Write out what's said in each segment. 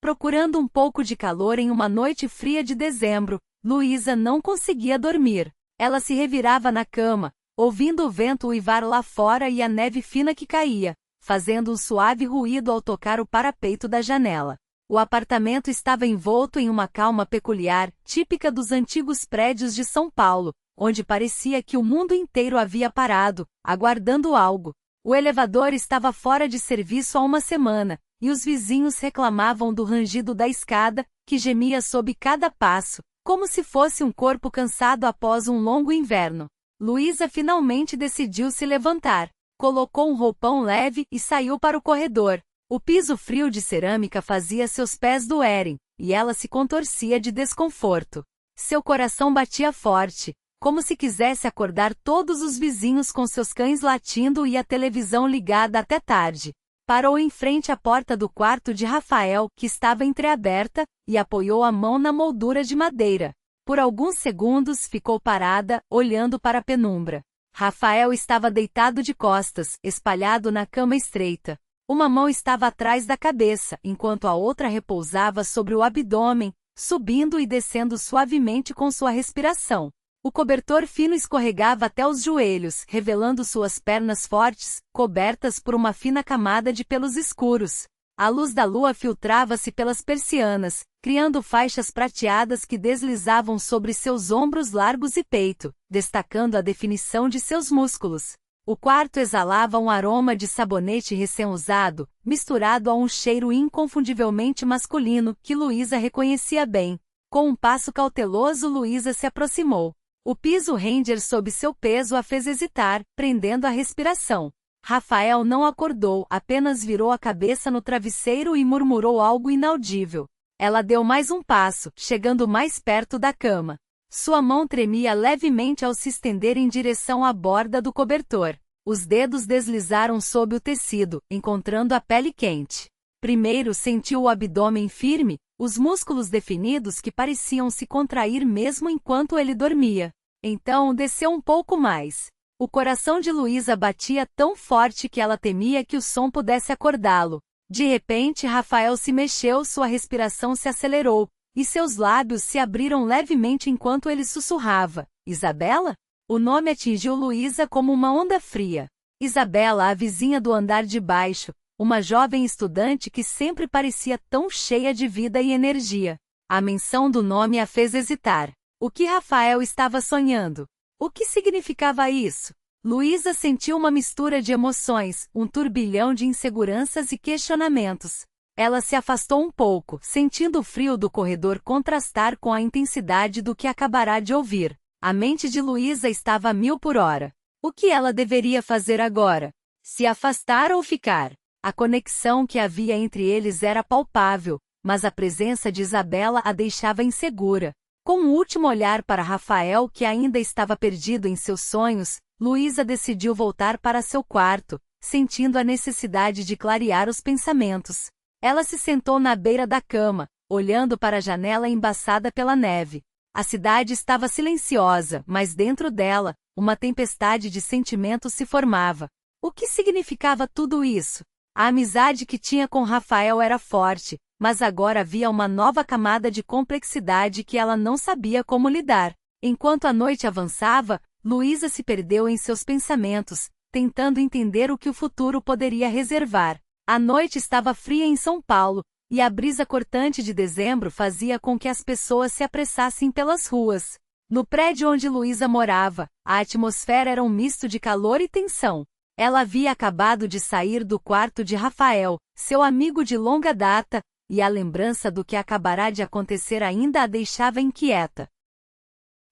Procurando um pouco de calor em uma noite fria de dezembro, Luísa não conseguia dormir. Ela se revirava na cama, ouvindo o vento uivar lá fora e a neve fina que caía, fazendo um suave ruído ao tocar o parapeito da janela. O apartamento estava envolto em uma calma peculiar, típica dos antigos prédios de São Paulo, onde parecia que o mundo inteiro havia parado, aguardando algo. O elevador estava fora de serviço há uma semana, e os vizinhos reclamavam do rangido da escada, que gemia sob cada passo, como se fosse um corpo cansado após um longo inverno. Luísa finalmente decidiu se levantar, colocou um roupão leve e saiu para o corredor. O piso frio de cerâmica fazia seus pés doerem, e ela se contorcia de desconforto. Seu coração batia forte, como se quisesse acordar todos os vizinhos com seus cães latindo e a televisão ligada até tarde. Parou em frente à porta do quarto de Rafael, que estava entreaberta, e apoiou a mão na moldura de madeira. Por alguns segundos ficou parada, olhando para a penumbra. Rafael estava deitado de costas, espalhado na cama estreita. Uma mão estava atrás da cabeça, enquanto a outra repousava sobre o abdômen, subindo e descendo suavemente com sua respiração. O cobertor fino escorregava até os joelhos, revelando suas pernas fortes, cobertas por uma fina camada de pelos escuros. A luz da lua filtrava-se pelas persianas, criando faixas prateadas que deslizavam sobre seus ombros largos e peito, destacando a definição de seus músculos. O quarto exalava um aroma de sabonete recém-usado, misturado a um cheiro inconfundivelmente masculino que Luísa reconhecia bem. Com um passo cauteloso, Luísa se aproximou. O piso render sob seu peso a fez hesitar, prendendo a respiração. Rafael não acordou, apenas virou a cabeça no travesseiro e murmurou algo inaudível. Ela deu mais um passo, chegando mais perto da cama. Sua mão tremia levemente ao se estender em direção à borda do cobertor. Os dedos deslizaram sob o tecido, encontrando a pele quente. Primeiro sentiu o abdômen firme, os músculos definidos que pareciam se contrair mesmo enquanto ele dormia. Então desceu um pouco mais. O coração de Luísa batia tão forte que ela temia que o som pudesse acordá-lo. De repente, Rafael se mexeu, sua respiração se acelerou, e seus lábios se abriram levemente enquanto ele sussurrava. Isabela? O nome atingiu Luísa como uma onda fria. Isabela, a vizinha do andar de baixo, uma jovem estudante que sempre parecia tão cheia de vida e energia. A menção do nome a fez hesitar. O que Rafael estava sonhando? O que significava isso? Luísa sentiu uma mistura de emoções, um turbilhão de inseguranças e questionamentos. Ela se afastou um pouco, sentindo o frio do corredor contrastar com a intensidade do que acabará de ouvir. A mente de Luísa estava a 1000 por hora. O que ela deveria fazer agora? Se afastar ou ficar? A conexão que havia entre eles era palpável, mas a presença de Isabela a deixava insegura. Com um último olhar para Rafael, que ainda estava perdido em seus sonhos, Luísa decidiu voltar para seu quarto, sentindo a necessidade de clarear os pensamentos. Ela se sentou na beira da cama, olhando para a janela embaçada pela neve. A cidade estava silenciosa, mas dentro dela, uma tempestade de sentimentos se formava. O que significava tudo isso? A amizade que tinha com Rafael era forte, mas agora havia uma nova camada de complexidade que ela não sabia como lidar. Enquanto a noite avançava, Luísa se perdeu em seus pensamentos, tentando entender o que o futuro poderia reservar. A noite estava fria em São Paulo, e a brisa cortante de dezembro fazia com que as pessoas se apressassem pelas ruas. No prédio onde Luísa morava, a atmosfera era um misto de calor e tensão. Ela havia acabado de sair do quarto de Rafael, seu amigo de longa data, e a lembrança do que acabará de acontecer ainda a deixava inquieta.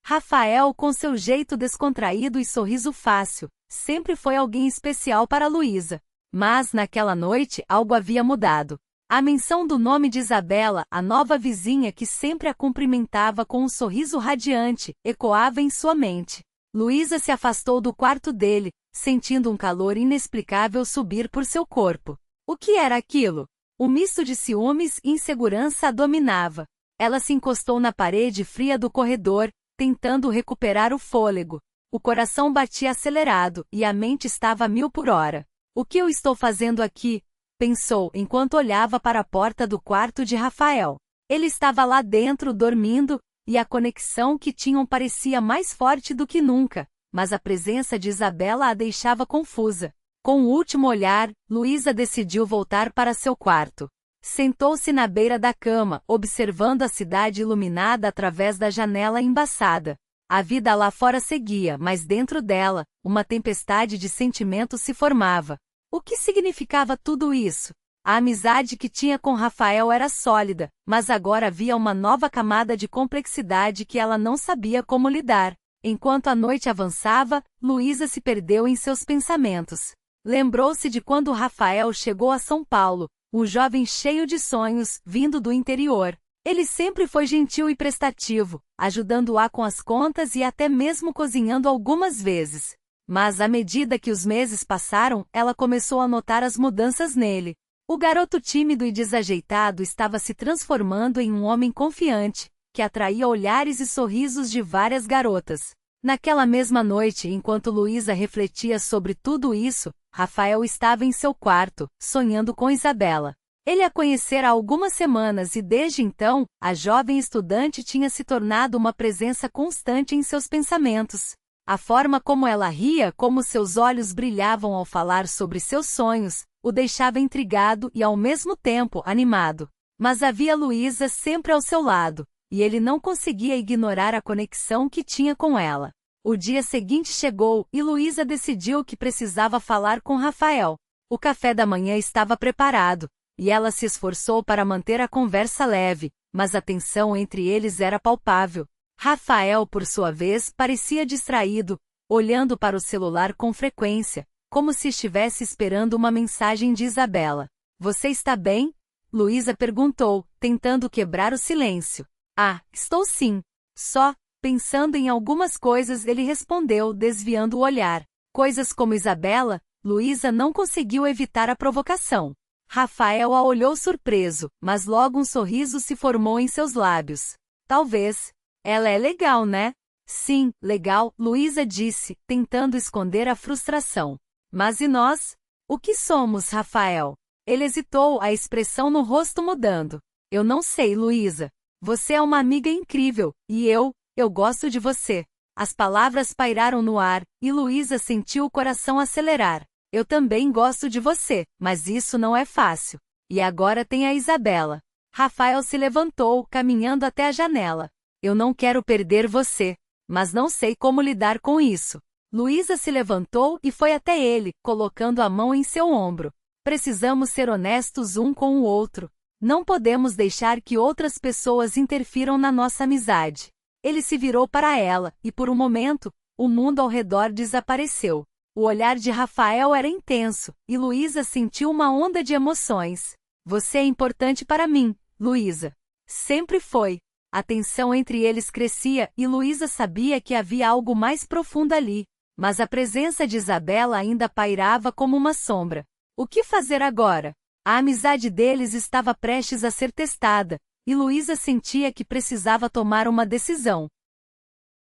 Rafael, com seu jeito descontraído e sorriso fácil, sempre foi alguém especial para Luísa. Mas, naquela noite, algo havia mudado. A menção do nome de Isabela, a nova vizinha que sempre a cumprimentava com um sorriso radiante, ecoava em sua mente. Luísa se afastou do quarto dele, sentindo um calor inexplicável subir por seu corpo. O que era aquilo? Um misto de ciúmes e insegurança a dominava. Ela se encostou na parede fria do corredor, tentando recuperar o fôlego. O coração batia acelerado, e a mente estava a 1000 por hora. O que eu estou fazendo aqui? pensou enquanto olhava para a porta do quarto de Rafael. Ele estava lá dentro dormindo, e a conexão que tinham parecia mais forte do que nunca, mas a presença de Isabela a deixava confusa. Com o último olhar, Luísa decidiu voltar para seu quarto. Sentou-se na beira da cama, observando a cidade iluminada através da janela embaçada. A vida lá fora seguia, mas dentro dela, uma tempestade de sentimentos se formava. O que significava tudo isso? A amizade que tinha com Rafael era sólida, mas agora havia uma nova camada de complexidade que ela não sabia como lidar. Enquanto a noite avançava, Luísa se perdeu em seus pensamentos. Lembrou-se de quando Rafael chegou a São Paulo, um jovem cheio de sonhos, vindo do interior. Ele sempre foi gentil e prestativo, ajudando-a com as contas e até mesmo cozinhando algumas vezes. Mas à medida que os meses passaram, ela começou a notar as mudanças nele. O garoto tímido e desajeitado estava se transformando em um homem confiante, que atraía olhares e sorrisos de várias garotas. Naquela mesma noite, enquanto Luísa refletia sobre tudo isso, Rafael estava em seu quarto, sonhando com Isabela. Ele a conhecera há algumas semanas e desde então, a jovem estudante tinha se tornado uma presença constante em seus pensamentos. A forma como ela ria, como seus olhos brilhavam ao falar sobre seus sonhos, o deixava intrigado e ao mesmo tempo animado. Mas havia Luísa sempre ao seu lado, e ele não conseguia ignorar a conexão que tinha com ela. O dia seguinte chegou e Luísa decidiu que precisava falar com Rafael. O café da manhã estava preparado, e ela se esforçou para manter a conversa leve, mas a tensão entre eles era palpável. Rafael, por sua vez, parecia distraído, olhando para o celular com frequência, como se estivesse esperando uma mensagem de Isabela. Você está bem? Luísa perguntou, tentando quebrar o silêncio. Ah, estou sim. Só, pensando em algumas coisas, ele respondeu, desviando o olhar. Coisas como Isabela? Luísa não conseguiu evitar a provocação. Rafael a olhou surpreso, mas logo um sorriso se formou em seus lábios. Talvez. Ela é legal, né? Sim, legal, Luísa disse, tentando esconder a frustração. Mas e nós? O que somos, Rafael? Ele hesitou, a expressão no rosto mudando. Eu não sei, Luísa. Você é uma amiga incrível, e eu gosto de você. As palavras pairaram no ar, e Luísa sentiu o coração acelerar. Eu também gosto de você, mas isso não é fácil. E agora tem a Isabela. Rafael se levantou, caminhando até a janela. Eu não quero perder você, mas não sei como lidar com isso. Luísa se levantou e foi até ele, colocando a mão em seu ombro. Precisamos ser honestos um com o outro. Não podemos deixar que outras pessoas interfiram na nossa amizade. Ele se virou para ela, e por um momento, o mundo ao redor desapareceu. O olhar de Rafael era intenso, e Luísa sentiu uma onda de emoções. Você é importante para mim, Luísa. Sempre foi. A tensão entre eles crescia e Luísa sabia que havia algo mais profundo ali. Mas a presença de Isabela ainda pairava como uma sombra. O que fazer agora? A amizade deles estava prestes a ser testada, e Luísa sentia que precisava tomar uma decisão.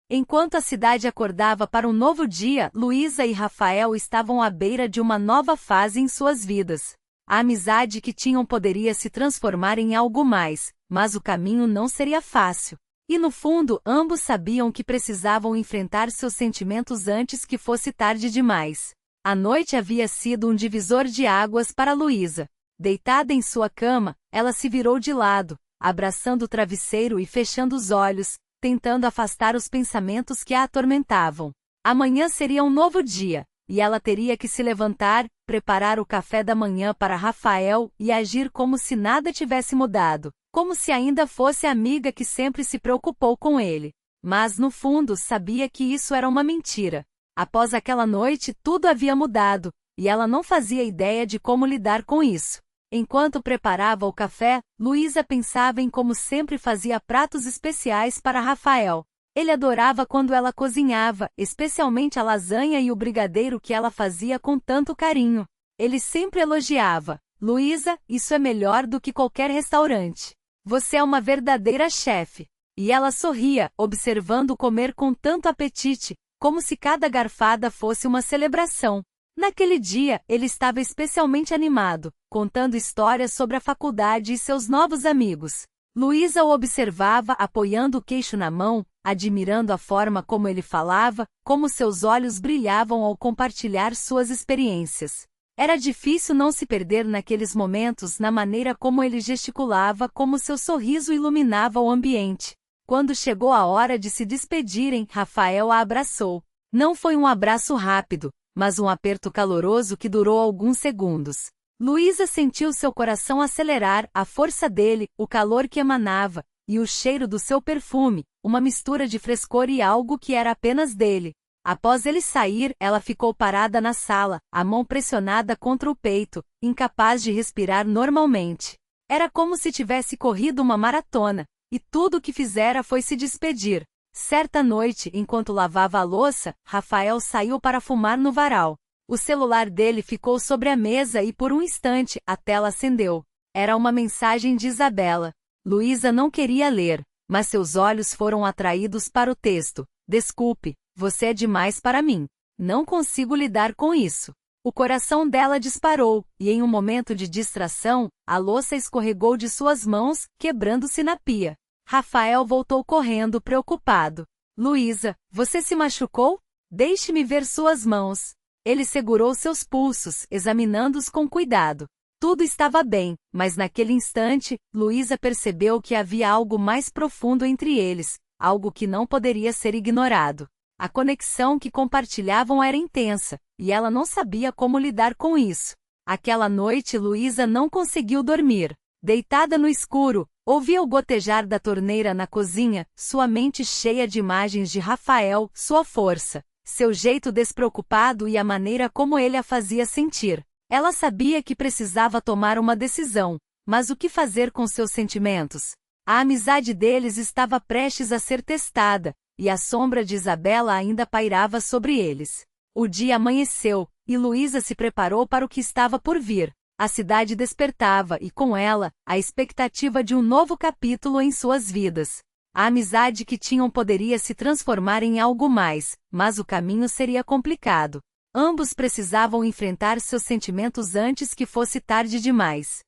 Enquanto a cidade acordava para um novo dia, Luísa e Rafael estavam à beira de uma nova fase em suas vidas. A amizade que tinham poderia se transformar em algo mais, mas o caminho não seria fácil. E no fundo, ambos sabiam que precisavam enfrentar seus sentimentos antes que fosse tarde demais. A noite havia sido um divisor de águas para Luísa. Deitada em sua cama, ela se virou de lado, abraçando o travesseiro e fechando os olhos, tentando afastar os pensamentos que a atormentavam. Amanhã seria um novo dia, e ela teria que se levantar, preparar o café da manhã para Rafael e agir como se nada tivesse mudado, como se ainda fosse a amiga que sempre se preocupou com ele. Mas no fundo sabia que isso era uma mentira. Após aquela noite tudo havia mudado, e ela não fazia ideia de como lidar com isso. Enquanto preparava o café, Luísa pensava em como sempre fazia pratos especiais para Rafael. Ele adorava quando ela cozinhava, especialmente a lasanha e o brigadeiro que ela fazia com tanto carinho. Ele sempre elogiava: Luísa, isso é melhor do que qualquer restaurante. Você é uma verdadeira chefe. E ela sorria, observando comer com tanto apetite, como se cada garfada fosse uma celebração. Naquele dia, ele estava especialmente animado, contando histórias sobre a faculdade e seus novos amigos. Luísa o observava apoiando o queixo na mão, admirando a forma como ele falava, como seus olhos brilhavam ao compartilhar suas experiências. Era difícil não se perder naqueles momentos na maneira como ele gesticulava, como seu sorriso iluminava o ambiente. Quando chegou a hora de se despedirem, Rafael a abraçou. Não foi um abraço rápido, mas um aperto caloroso que durou alguns segundos. Luísa sentiu seu coração acelerar, a força dele, o calor que emanava, e o cheiro do seu perfume, uma mistura de frescor e algo que era apenas dele. Após ele sair, ela ficou parada na sala, a mão pressionada contra o peito, incapaz de respirar normalmente. Era como se tivesse corrido uma maratona, e tudo o que fizera foi se despedir. Certa noite, enquanto lavava a louça, Rafael saiu para fumar no varal. O celular dele ficou sobre a mesa e por um instante, a tela acendeu. Era uma mensagem de Isabela. Luísa não queria ler, mas seus olhos foram atraídos para o texto. Desculpe, você é demais para mim. Não consigo lidar com isso. O coração dela disparou, e em um momento de distração, a louça escorregou de suas mãos, quebrando-se na pia. Rafael voltou correndo preocupado. Luísa, você se machucou? Deixe-me ver suas mãos. Ele segurou seus pulsos, examinando-os com cuidado. Tudo estava bem, mas naquele instante, Luísa percebeu que havia algo mais profundo entre eles, algo que não poderia ser ignorado. A conexão que compartilhavam era intensa, e ela não sabia como lidar com isso. Aquela noite Luísa não conseguiu dormir. Deitada no escuro, ouvia o gotejar da torneira na cozinha, sua mente cheia de imagens de Rafael, sua força, seu jeito despreocupado e a maneira como ele a fazia sentir. Ela sabia que precisava tomar uma decisão, mas o que fazer com seus sentimentos? A amizade deles estava prestes a ser testada, e a sombra de Isabela ainda pairava sobre eles. O dia amanheceu, e Luísa se preparou para o que estava por vir. A cidade despertava e, com ela, a expectativa de um novo capítulo em suas vidas. A amizade que tinham poderia se transformar em algo mais, mas o caminho seria complicado. Ambos precisavam enfrentar seus sentimentos antes que fosse tarde demais.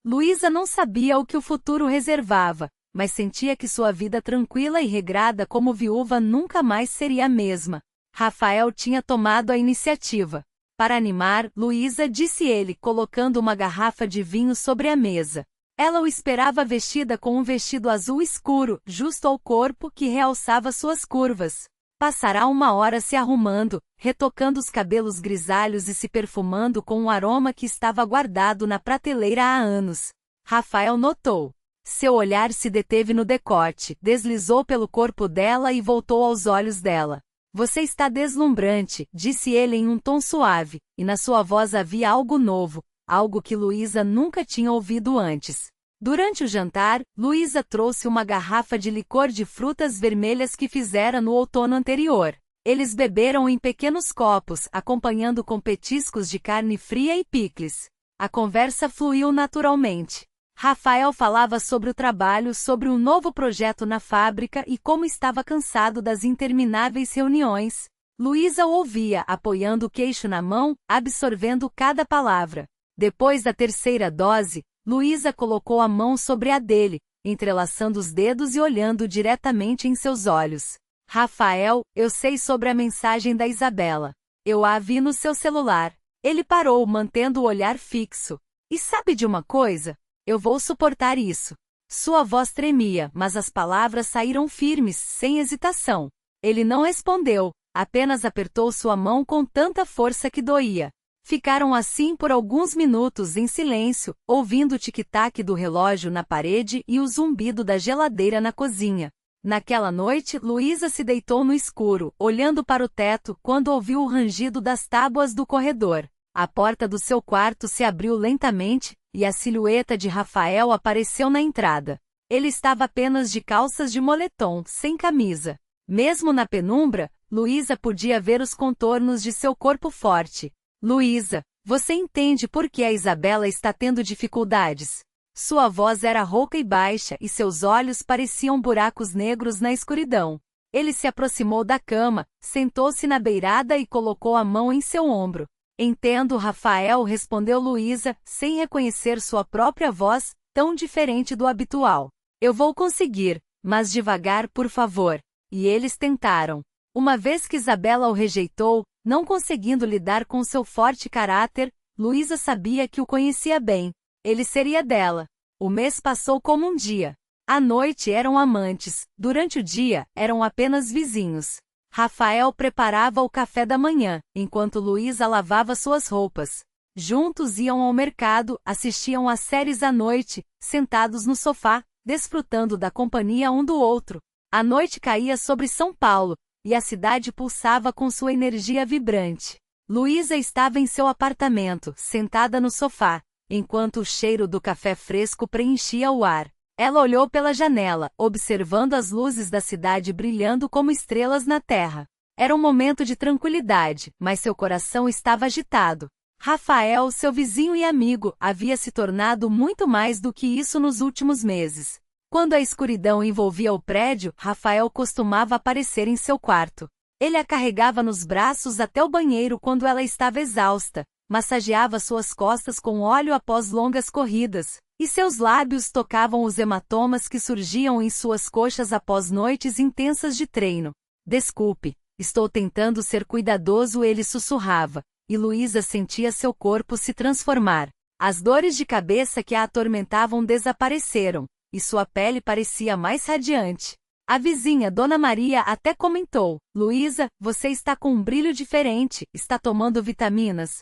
Luísa não sabia o que o futuro reservava, mas sentia que sua vida tranquila e regrada como viúva nunca mais seria a mesma. Rafael tinha tomado a iniciativa. Para animar, Luísa, disse ele, colocando uma garrafa de vinho sobre a mesa. Ela o esperava vestida com um vestido azul escuro, justo ao corpo, que realçava suas curvas. Passará uma hora se arrumando, retocando os cabelos grisalhos e se perfumando com um aroma que estava guardado na prateleira há anos. Rafael notou. Seu olhar se deteve no decote, deslizou pelo corpo dela e voltou aos olhos dela. Você está deslumbrante, disse ele em um tom suave, e na sua voz havia algo novo, algo que Luísa nunca tinha ouvido antes. Durante o jantar, Luísa trouxe uma garrafa de licor de frutas vermelhas que fizera no outono anterior. Eles beberam em pequenos copos, acompanhando com petiscos de carne fria e picles. A conversa fluiu naturalmente. Rafael falava sobre o trabalho, sobre um novo projeto na fábrica e como estava cansado das intermináveis reuniões. Luísa o ouvia, apoiando o queixo na mão, absorvendo cada palavra. Depois da terceira dose, Luísa colocou a mão sobre a dele, entrelaçando os dedos e olhando diretamente em seus olhos. Rafael, eu sei sobre a mensagem da Isabela. Eu a vi no seu celular. Ele parou, mantendo o olhar fixo. E sabe de uma coisa? Eu vou suportar isso. Sua voz tremia, mas as palavras saíram firmes, sem hesitação. Ele não respondeu, apenas apertou sua mão com tanta força que doía. Ficaram assim por alguns minutos em silêncio, ouvindo o tic-tac do relógio na parede e o zumbido da geladeira na cozinha. Naquela noite, Luísa se deitou no escuro, olhando para o teto, quando ouviu o rangido das tábuas do corredor. A porta do seu quarto se abriu lentamente, e a silhueta de Rafael apareceu na entrada. Ele estava apenas de calças de moletom, sem camisa. Mesmo na penumbra, Luísa podia ver os contornos de seu corpo forte. Luísa, você entende por que a Isabela está tendo dificuldades? Sua voz era rouca e baixa e seus olhos pareciam buracos negros na escuridão. Ele se aproximou da cama, sentou-se na beirada e colocou a mão em seu ombro. Entendo, Rafael, respondeu Luísa, sem reconhecer sua própria voz, tão diferente do habitual. Eu vou conseguir, mas devagar, por favor. E eles tentaram. Uma vez que Isabela o rejeitou, não conseguindo lidar com seu forte caráter, Luísa sabia que o conhecia bem. Ele seria dela. O mês passou como um dia. À noite eram amantes, durante o dia eram apenas vizinhos. Rafael preparava o café da manhã, enquanto Luísa lavava suas roupas. Juntos iam ao mercado, assistiam às séries à noite, sentados no sofá, desfrutando da companhia um do outro. A noite caía sobre São Paulo, e a cidade pulsava com sua energia vibrante. Luísa estava em seu apartamento, sentada no sofá, enquanto o cheiro do café fresco preenchia o ar. Ela olhou pela janela, observando as luzes da cidade brilhando como estrelas na terra. Era um momento de tranquilidade, mas seu coração estava agitado. Rafael, seu vizinho e amigo, havia se tornado muito mais do que isso nos últimos meses. Quando a escuridão envolvia o prédio, Rafael costumava aparecer em seu quarto. Ele a carregava nos braços até o banheiro quando ela estava exausta, massageava suas costas com óleo após longas corridas, e seus lábios tocavam os hematomas que surgiam em suas coxas após noites intensas de treino. Desculpe, estou tentando ser cuidadoso, ele sussurrava, e Luísa sentia seu corpo se transformar. As dores de cabeça que a atormentavam desapareceram, e sua pele parecia mais radiante. A vizinha Dona Maria até comentou: Luísa, você está com um brilho diferente, está tomando vitaminas?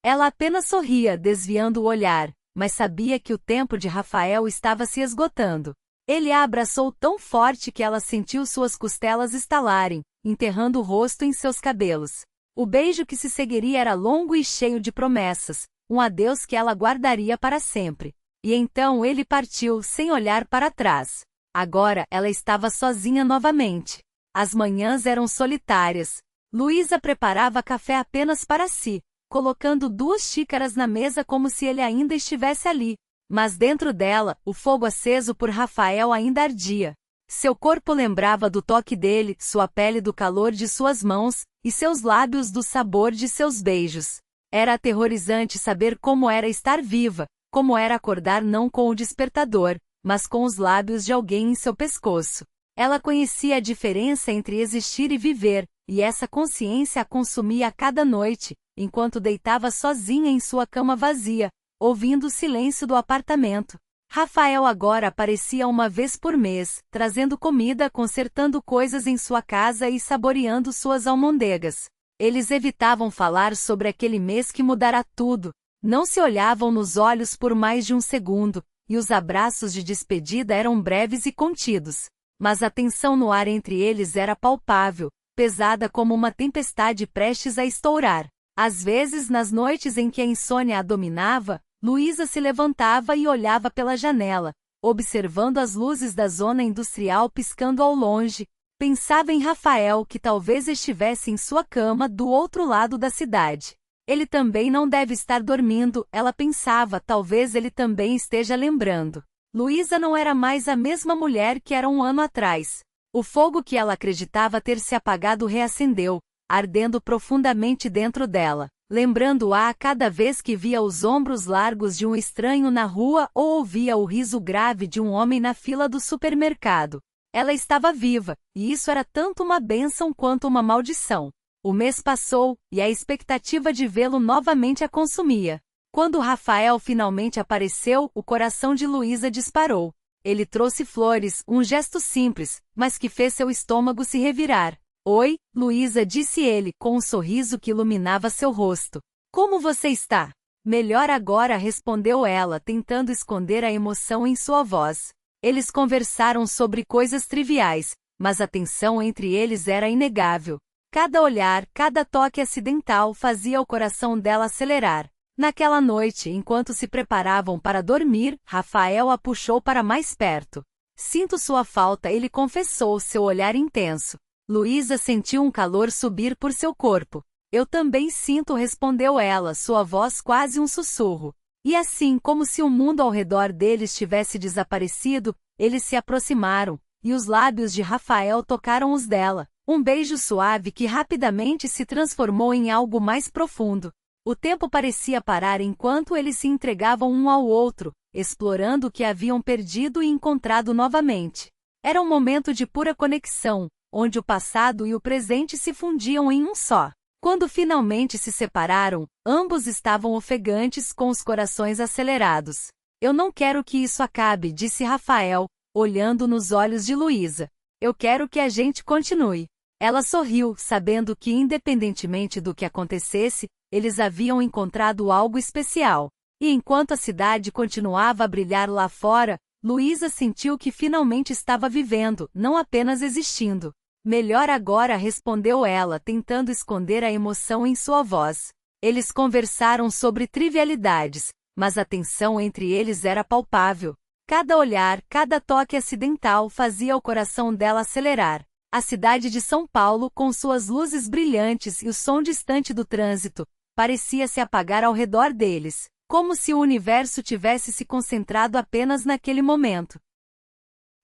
Ela apenas sorria, desviando o olhar, mas sabia que o tempo de Rafael estava se esgotando. Ele a abraçou tão forte que ela sentiu suas costelas estalarem, enterrando o rosto em seus cabelos. O beijo que se seguiria era longo e cheio de promessas, um adeus que ela guardaria para sempre. E então ele partiu sem olhar para trás. Agora ela estava sozinha novamente. As manhãs eram solitárias. Luísa preparava café apenas para si, colocando 2 xícaras na mesa como se ele ainda estivesse ali. Mas dentro dela, o fogo aceso por Rafael ainda ardia. Seu corpo lembrava do toque dele, sua pele do calor de suas mãos, e seus lábios do sabor de seus beijos. Era aterrorizante saber como era estar viva, como era acordar não com o despertador, mas com os lábios de alguém em seu pescoço. Ela conhecia a diferença entre existir e viver, e essa consciência a consumia a cada noite, enquanto deitava sozinha em sua cama vazia, ouvindo o silêncio do apartamento. Rafael agora aparecia uma vez por mês, trazendo comida, consertando coisas em sua casa e saboreando suas almôndegas. Eles evitavam falar sobre aquele mês que mudara tudo. Não se olhavam nos olhos por mais de um segundo, e os abraços de despedida eram breves e contidos. Mas a tensão no ar entre eles era palpável, pesada como uma tempestade prestes a estourar. Às vezes, nas noites em que a insônia a dominava, Luísa se levantava e olhava pela janela, observando as luzes da zona industrial piscando ao longe. Pensava em Rafael, que talvez estivesse em sua cama do outro lado da cidade. Ele também não deve estar dormindo, ela pensava, talvez ele também esteja lembrando. Luísa não era mais a mesma mulher que era um ano atrás. O fogo que ela acreditava ter se apagado reacendeu, ardendo profundamente dentro dela, lembrando-a a cada vez que via os ombros largos de um estranho na rua ou ouvia o riso grave de um homem na fila do supermercado. Ela estava viva, e isso era tanto uma bênção quanto uma maldição. O mês passou, e a expectativa de vê-lo novamente a consumia. Quando Rafael finalmente apareceu, o coração de Luísa disparou. Ele trouxe flores, um gesto simples, mas que fez seu estômago se revirar. Oi, Luísa, disse ele, com um sorriso que iluminava seu rosto. Como você está? Melhor agora, respondeu ela, tentando esconder a emoção em sua voz. Eles conversaram sobre coisas triviais, mas a tensão entre eles era inegável. Cada olhar, cada toque acidental fazia o coração dela acelerar. Naquela noite, enquanto se preparavam para dormir, Rafael a puxou para mais perto. Sinto sua falta, ele confessou, seu olhar intenso. Luísa sentiu um calor subir por seu corpo. Eu também sinto, respondeu ela, sua voz quase um sussurro. E assim, como se o mundo ao redor deles tivesse desaparecido, eles se aproximaram, e os lábios de Rafael tocaram os dela. Um beijo suave que rapidamente se transformou em algo mais profundo. O tempo parecia parar enquanto eles se entregavam um ao outro, explorando o que haviam perdido e encontrado novamente. Era um momento de pura conexão, onde o passado e o presente se fundiam em um só. Quando finalmente se separaram, ambos estavam ofegantes com os corações acelerados. Eu não quero que isso acabe, disse Rafael, olhando nos olhos de Luísa. Eu quero que a gente continue. Ela sorriu, sabendo que independentemente do que acontecesse, eles haviam encontrado algo especial. E enquanto a cidade continuava a brilhar lá fora, Luísa sentiu que finalmente estava vivendo, não apenas existindo. Melhor agora, respondeu ela, tentando esconder a emoção em sua voz. Eles conversaram sobre trivialidades, mas a tensão entre eles era palpável. Cada olhar, cada toque acidental fazia o coração dela acelerar. A cidade de São Paulo, com suas luzes brilhantes e o som distante do trânsito, parecia se apagar ao redor deles, como se o universo tivesse se concentrado apenas naquele momento.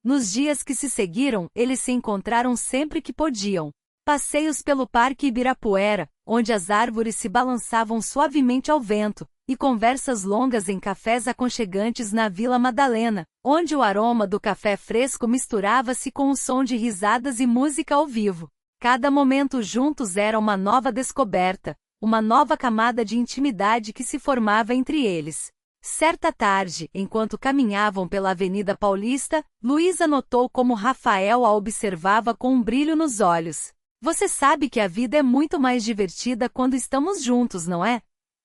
Nos dias que se seguiram, eles se encontraram sempre que podiam. Passeios pelo Parque Ibirapuera, onde as árvores se balançavam suavemente ao vento, e conversas longas em cafés aconchegantes na Vila Madalena, onde o aroma do café fresco misturava-se com o som de risadas e música ao vivo. Cada momento juntos era uma nova descoberta, uma nova camada de intimidade que se formava entre eles. Certa tarde, enquanto caminhavam pela Avenida Paulista, Luísa notou como Rafael a observava com um brilho nos olhos. Você sabe que a vida é muito mais divertida quando estamos juntos, não é?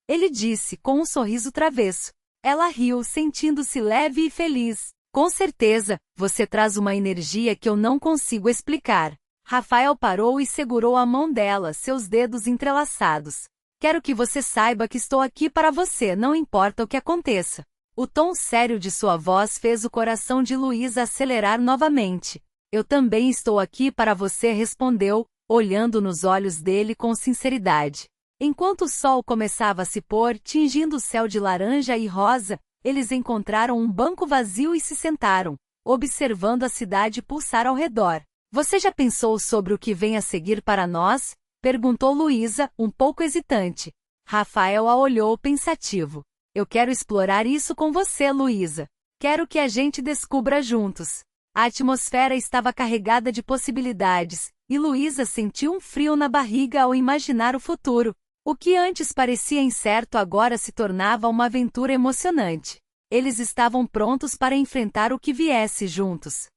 Ele disse, com um sorriso travesso. Ela riu, sentindo-se leve e feliz. Com certeza, você traz uma energia que eu não consigo explicar. Rafael parou e segurou a mão dela, seus dedos entrelaçados. Quero que você saiba que estou aqui para você, não importa o que aconteça. O tom sério de sua voz fez o coração de Luísa acelerar novamente. Eu também estou aqui para você, respondeu, olhando nos olhos dele com sinceridade. Enquanto o sol começava a se pôr, tingindo o céu de laranja e rosa, eles encontraram um banco vazio e se sentaram, observando a cidade pulsar ao redor. Você já pensou sobre o que vem a seguir para nós? Perguntou Luísa, um pouco hesitante. Rafael a olhou pensativo. Eu quero explorar isso com você, Luísa. Quero que a gente descubra juntos. A atmosfera estava carregada de possibilidades, e Luísa sentiu um frio na barriga ao imaginar o futuro. O que antes parecia incerto agora se tornava uma aventura emocionante. Eles estavam prontos para enfrentar o que viesse juntos.